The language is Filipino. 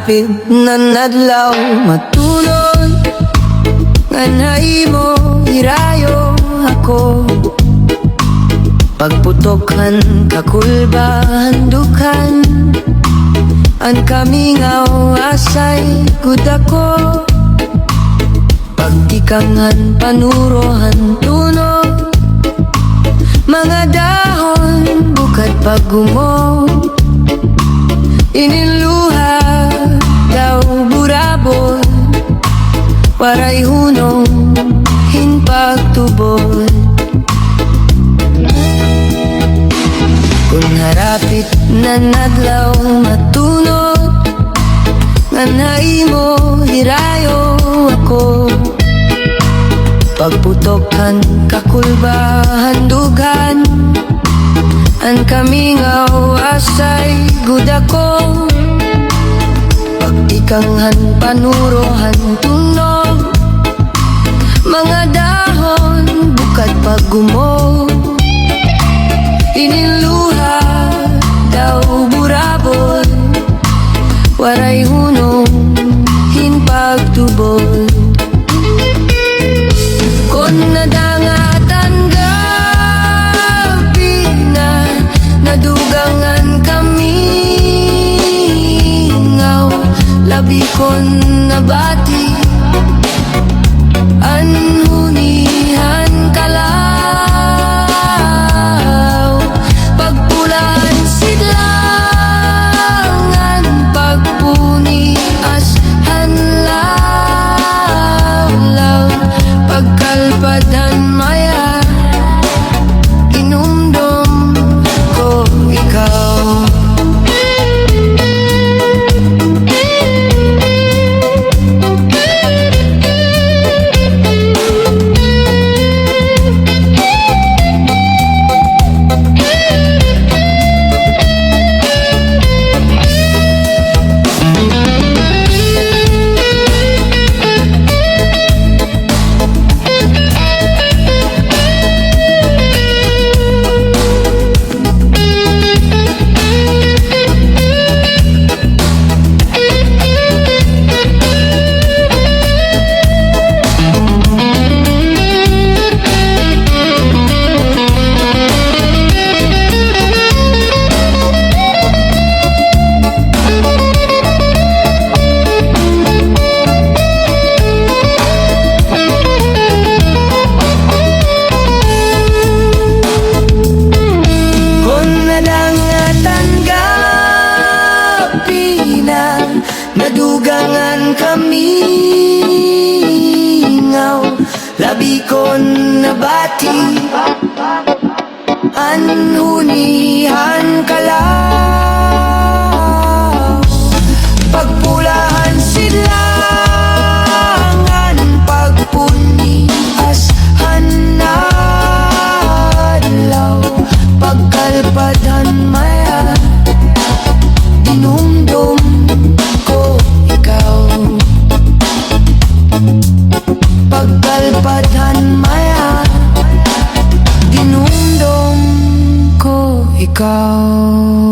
harapid na nadlaw matulon nga nahimo hirayo ako. Pagputokhan kakulbahan dukan ang kamingaw asay gud ako. Pagtikangan panurohan tuno mga dahon bukad paggumo. Iniluha daw burabon waray hunong hinpagtubod. Kung harapit na nadlaw matunod nga nahimo hirayo ako. Pagputokhan kakulbahan dugan ang kamingaw asay gud ako. Pagtikanghan panurohan tunog mga dahon bukad paggumo. Iniluha daw burabon waray hunong hinpagtubod. Kon nadangatan gabi na nadugangan kami ngaw labi kon nabati anhunihan kalaw. Pagpulan sidlangan pagpuni as hanlaw. Pagkalpadan maya inumdum ko ikaw. Nadugangan kami ngaw labi kon nabati anhunihan kalaw. Pagpulahan silangan pagpuni as hanadlaw. Pagkalpadan maya dinumdum ko ikaw. Pagkalpadan maya dinumdum ko ikaw.